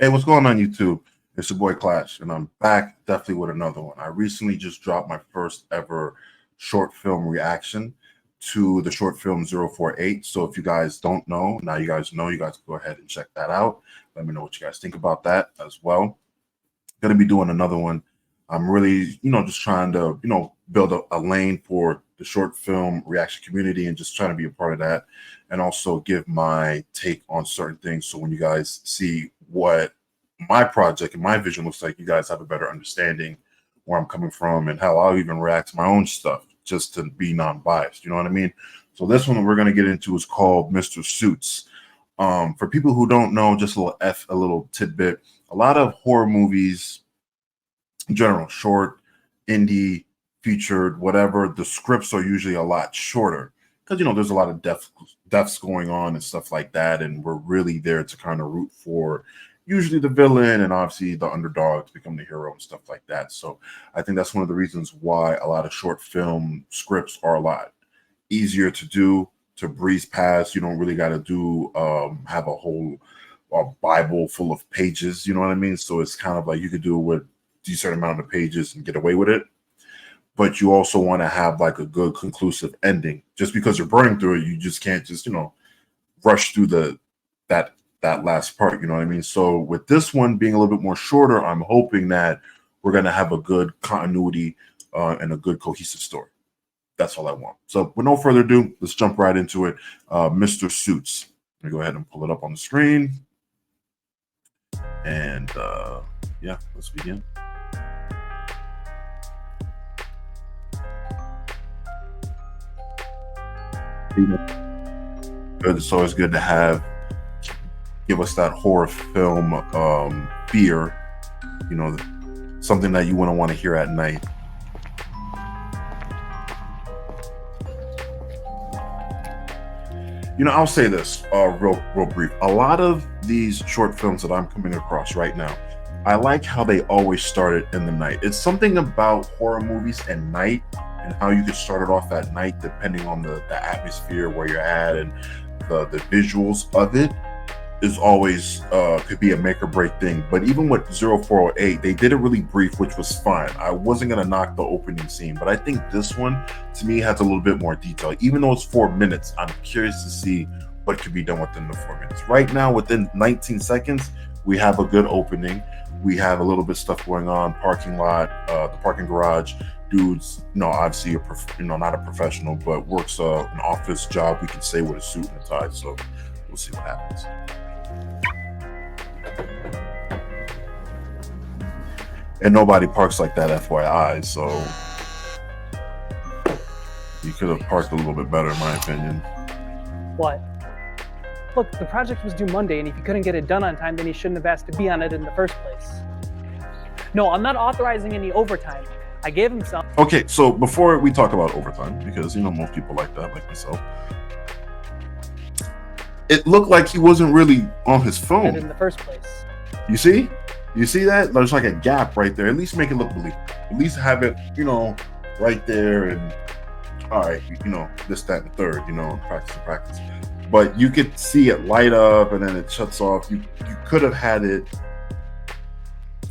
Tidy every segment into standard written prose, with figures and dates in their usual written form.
Hey, what's going on, YouTube? It's your boy Clash, and I'm back definitely with another one. I recently just dropped my first ever short film reaction to the short film 048. So if you guys don't know, now you guys know, you guys can go ahead and check that out. Let me know what you guys think about that as well. Gonna be doing another one. I'm really, just trying to, build a lane for the short film reaction community and just trying to be a part of that and also give my take on certain things. So when you guys see what my project and my vision looks like, you guys have a better understanding where I'm coming from and how I'll even react to my own stuff just to be non-biased. You know what I mean? So this one that we're going to get into is called Mr. Suits. For people who don't know, just a little tidbit. A lot of horror movies, in general, short, indie, featured, whatever, the scripts are usually a lot shorter because there's a lot of deaths going on and stuff like that, and we're really there to kind of root for usually the villain and obviously the underdog to become the hero and stuff like that. So I think that's one of the reasons why a lot of short film scripts are a lot easier to do, to breeze past. You don't really got to do have a whole Bible full of pages. You know what I mean? So it's kind of like you could do it with a certain amount of pages and get away with it. But you also want to have like a good conclusive ending. Just because you're burning through it, you just can't just rush through that last part. You know what I mean? So with this one being a little bit more shorter, I'm hoping that we're gonna have a good continuity and a good cohesive story. That's all I want. So with no further ado, let's jump right into it. Mr. Suits. Let me go ahead and pull it up on the screen. And yeah, let's begin. It's always good to give us that horror film fear, something that you wouldn't want to hear at night. I'll say this real brief. A lot of these short films that I'm coming across right now, I like how they always started in the night. It's something about horror movies and night and how you could start it off at night depending on the atmosphere where you're at and the visuals of it is always could be a make or break thing. But even with 0408, they did it really brief, which was fine. I wasn't gonna knock the opening scene, but I think this one to me has a little bit more detail. Even though it's 4 minutes, I'm curious to see what could be done within the 4 minutes. Right now, within 19 seconds, we have a good opening. We have a little bit of stuff going on, parking lot, the parking garage. Dude's, obviously, not a professional, but works an office job, we can say, with a suit and a tie. So we'll see what happens. And nobody parks like that, FYI. So you could have parked a little bit better, in my opinion. What? Look, the project was due Monday, and if he couldn't get it done on time, then he shouldn't have asked to be on it in the first place. No, I'm not authorizing any overtime. I gave him some. Okay, so before we talk about overtime, because most people like that, like myself, it looked like he wasn't really on his phone in the first place. You see that? There's like a gap right there. At least make it look believable. At least have it, right there. And all right, this, that, and third. Practice. But you could see it light up and then it shuts off. You could have had it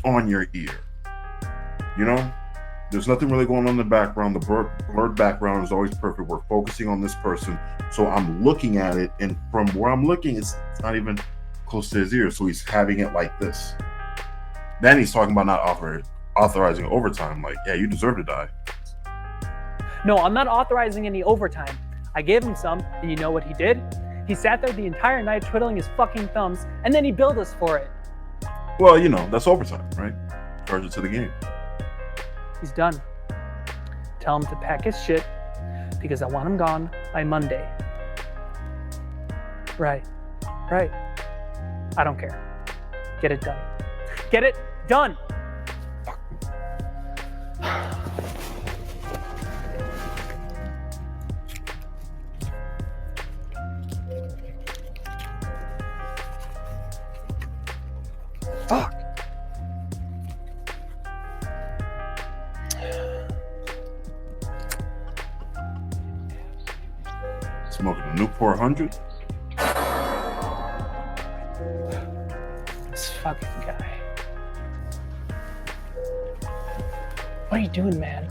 on your ear. There's nothing really going on in the background. The blurred background is always perfect. We're focusing on this person, so I'm looking at it, and from where I'm looking, it's not even close to his ear. So he's having it like this. Then he's talking about not authorizing overtime. Like, yeah, you deserve to die. No, I'm not authorizing any overtime. I gave him some, and you know what he did? He sat there the entire night twiddling his fucking thumbs, and then he billed us for it. Well, that's overtime, right? Charge it to the game. He's done. Tell him to pack his shit, because I want him gone by Monday. Right. I don't care. Get it done. Get it done! Fuck! Smoking a Newport 100. This fucking guy. What are you doing, man?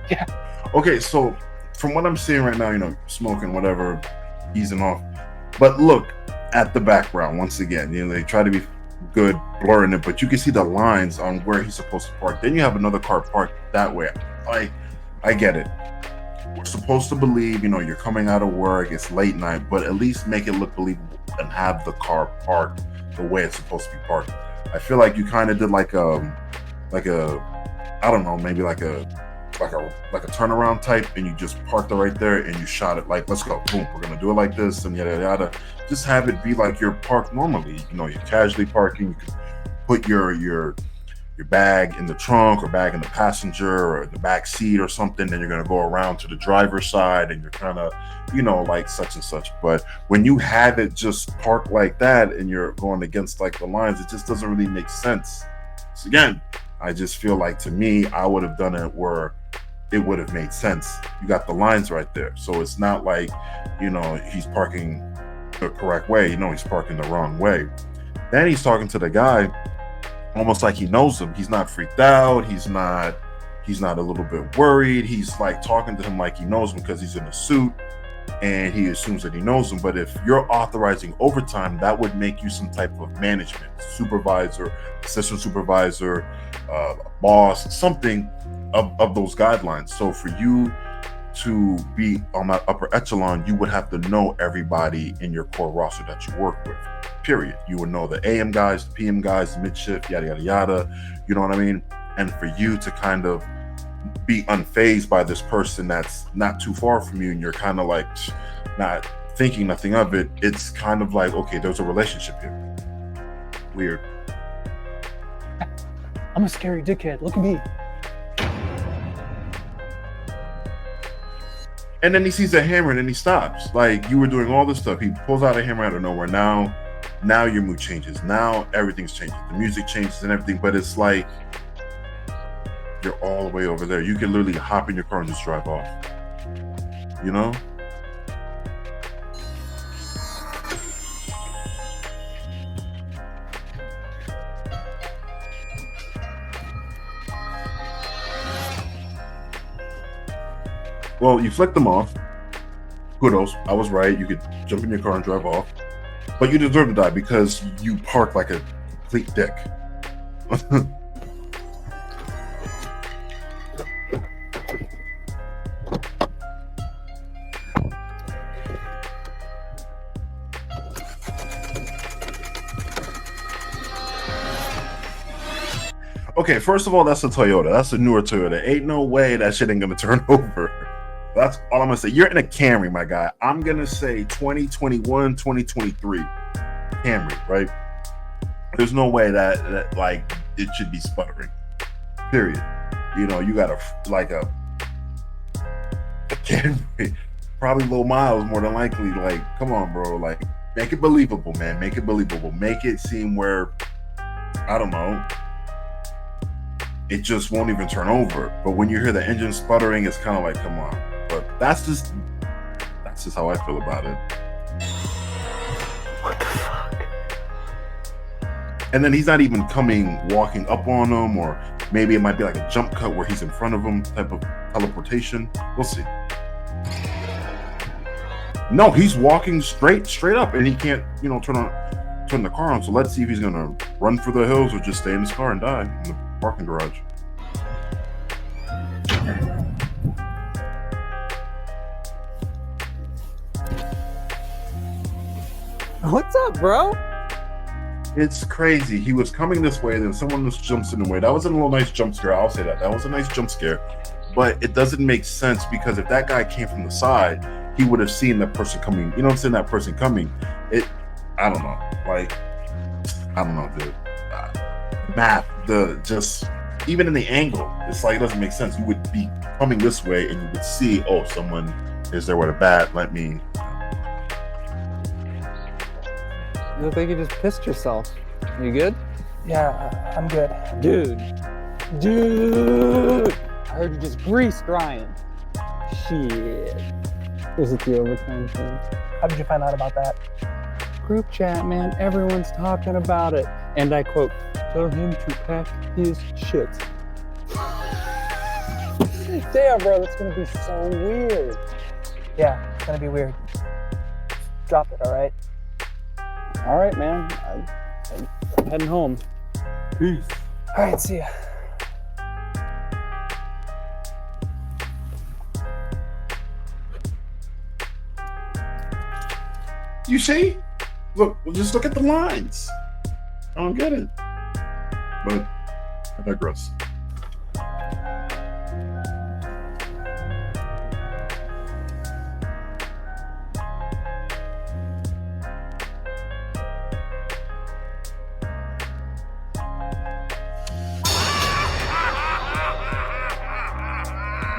Yeah. Okay, so from what I'm seeing right now, smoking, whatever, easing off. But look at the background once again. They try to be good blurring it, but you can see the lines on where he's supposed to park. Then you have another car parked that way. I get it. We're supposed to believe, you're coming out of work, it's late night, but at least make it look believable and have the car parked the way it's supposed to be parked. I feel like you kind of did like a I don't know, maybe like a turnaround type, and you just parked it right there and you shot it like, let's go, boom, we're gonna do it like this and yada yada. Just have it be like you're parked normally. You're casually parking. You can put your bag in the trunk or bag in the passenger or the back seat or something. Then you're gonna go around to the driver's side and you're kind of, like such and such. But when you have it just parked like that and you're going against like the lines, it just doesn't really make sense. So again, I just feel like, to me, I would have done it where it would have made sense. You got the lines right there. So it's not like, he's parking the correct way. He's parking the wrong way. Then he's talking to the guy almost like he knows him. He's not freaked out. He's not a little bit worried. He's like talking to him like he knows him because he's in a suit and he assumes that he knows him. But if you're authorizing overtime, that would make you some type of management, supervisor, assistant supervisor, boss, something of those guidelines. So for you to be on that upper echelon, you would have to know everybody in your core roster that you work with, period. You would know the AM guys, the PM guys, the mid-shift, yada, yada, yada. You know what I mean? And for you to kind of be unfazed by this person that's not too far from you and you're kind of like not thinking nothing of it, it's kind of like, okay, there's a relationship here. Weird. I'm a scary dickhead. Look at me. And then he sees a hammer and then he stops. Like, you were doing all this stuff. He pulls out a hammer out of nowhere. Now your mood changes. Now everything's changing. The music changes and everything, but it's like you're all the way over there. You can literally hop in your car and just drive off. Well, you flicked them off. Kudos. I was right. You could jump in your car and drive off. But you deserve to die because you parked like a complete dick. Okay, first of all, that's a Toyota. That's a newer Toyota. Ain't no way that shit ain't gonna turn over. That's all I'm gonna say. You're in a Camry, my guy. I'm gonna say 2021, 2023 Camry, right? There's no way that like it should be sputtering. Period. You got a Camry, probably low miles more than likely. Like, come on, bro. Like, make it believable, man. Make it believable. Make it seem where, I don't know, it just won't even turn over. But when you hear the engine sputtering, it's kind of like, come on. But that's just how I feel about it. What the fuck? And then he's not even walking up on him, or maybe it might be like a jump cut where he's in front of him, type of teleportation. We'll see. No, he's walking straight up, and he can't, turn the car on. So let's see if he's gonna run for the hills or just stay in his car and die in the parking garage. What's up, bro? It's crazy. He was coming this way, then someone just jumps in the way. That was a little nice jump scare. I'll say that. That was a nice jump scare. But it doesn't make sense because if that guy came from the side, he would have seen that person coming. You know what I'm saying? That person coming. I don't know. Like, I don't know, dude. Math, even in the angle, it's like it doesn't make sense. You would be coming this way and you would see, oh, someone is there with a bat. Let me. You look like you just pissed yourself. You good? Yeah, I'm good. Dude. I heard you just greased Ryan. Shit. Was it the overtime thing? How did you find out about that? group chat, man. Everyone's talking about it. And I quote, tell him to pack his shit. Damn, bro, that's gonna be so weird. Yeah, it's gonna be weird. Drop it, all right? All right, man. I'm heading home. Peace. All right, see ya. You see? Look, just look at the lines. I don't get it. But I digress.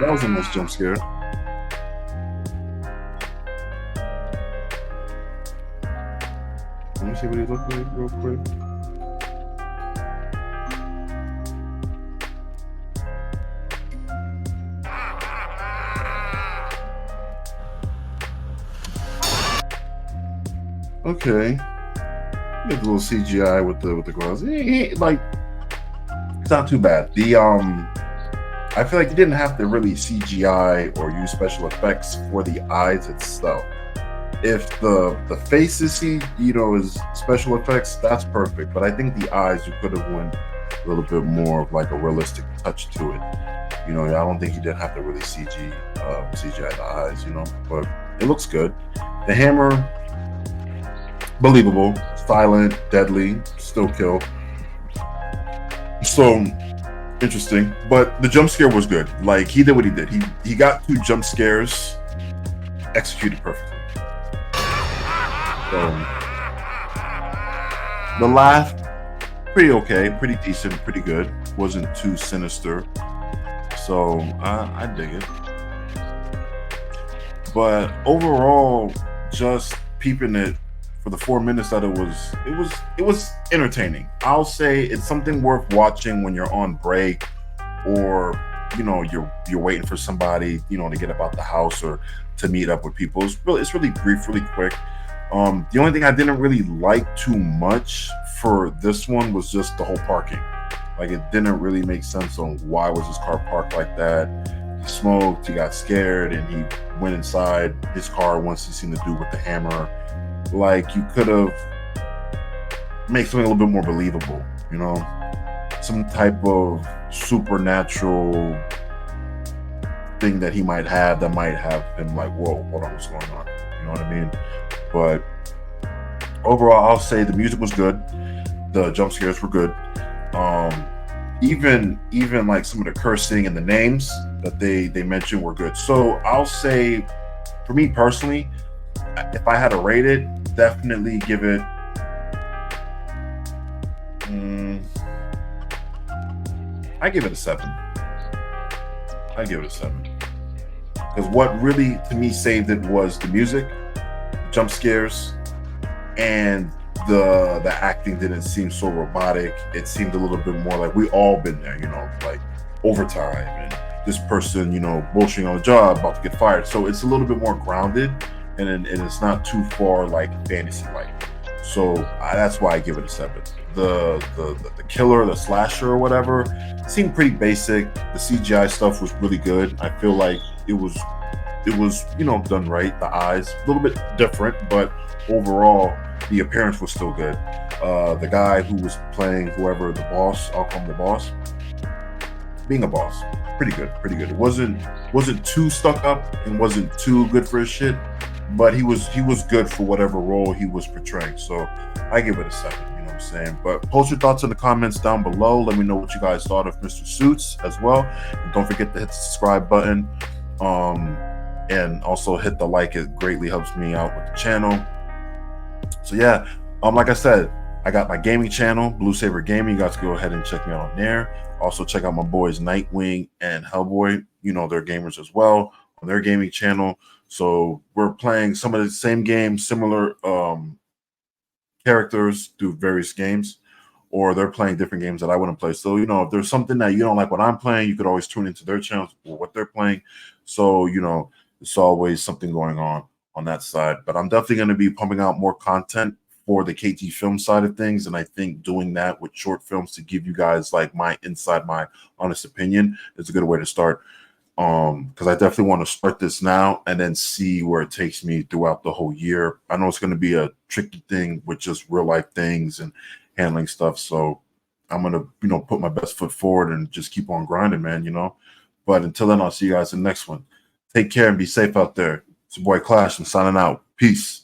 That was a nice jump scare. Let me see what he looked like real quick. Okay. Get a little CGI with the girls. Like, it's not too bad. I feel like you didn't have to really CGI or use special effects for the eyes itself. If the faces is special effects, that's perfect. But I think the eyes, you could have went a little bit more of like a realistic touch to it. I don't think you did have to really CGI the eyes, but it looks good. The hammer, believable, silent, deadly, still kill. So interesting, but the jump scare was good. Like, he did what he did. He got 2 jump scares executed perfectly. So the laugh, pretty okay, pretty decent, pretty good. Wasn't too sinister. So I dig it. But overall, just peeping it for the 4 minutes that it was entertaining. I'll say it's something worth watching when you're on break, or you're waiting for somebody to get up out the house or to meet up with people. It's really brief, really quick. The only thing I didn't really like too much for this one was just the whole parking. Like, it didn't really make sense on why was his car parked like that. He smoked, he got scared, and he went inside his car once he seen the dude with the hammer. Like, you could have made something a little bit more believable, some type of supernatural thing that he might have that might have him like, whoa, hold on, what's going on? You know what I mean? But overall, I'll say the music was good. The jump scares were good. Even like some of the cursing and the names that they mentioned were good. So I'll say, for me personally, if I had to rate it, definitely give it I give it a 7. I give it a 7. Because what really, to me, saved it was the music, jump scares, and the acting didn't seem so robotic. It seemed a little bit more like we all been there, like overtime and this person, bullshitting on the job, about to get fired. So it's a little bit more grounded, and it's not too far like fantasy-like. So that's why I give it a 7. The killer, the slasher or whatever, seemed pretty basic. The CGI stuff was really good. I feel like it was done right. The eyes a little bit different, but overall the appearance was still good. The guy who was playing whoever the boss, I'll call him the boss, being a boss, pretty good. It wasn't too stuck up and wasn't too good for his shit, but he was good for whatever role he was portraying. So I give it a 7. You know what I'm saying? But post your thoughts in the comments down below. Let me know what you guys thought of Mr. Suits as well. And don't forget to hit the subscribe button. And also hit the like. It greatly helps me out with the channel. So yeah, like I said, I got my gaming channel, Blue Saber Gaming. You guys can go ahead and check me out on there. Also check out my boys Nightwing and Hellboy. They're gamers as well on their gaming channel. So we're playing some of the same games, similar characters through various games, or they're playing different games that I wouldn't play. So, if there's something that you don't like what I'm playing, you could always tune into their channels or what they're playing. So, it's always something going on that side. But I'm definitely going to be pumping out more content for the KT film side of things, and I think doing that with short films to give you guys like my honest opinion is a good way to start. Because I definitely want to start this now and then see where it takes me throughout the whole year. I know it's going to be a tricky thing with just real life things and handling stuff, so I'm gonna put my best foot forward and just keep on grinding, man. But until then, I'll see you guys in the next one. Take care and be safe out there. It's your boy Clash. I'm signing out. Peace.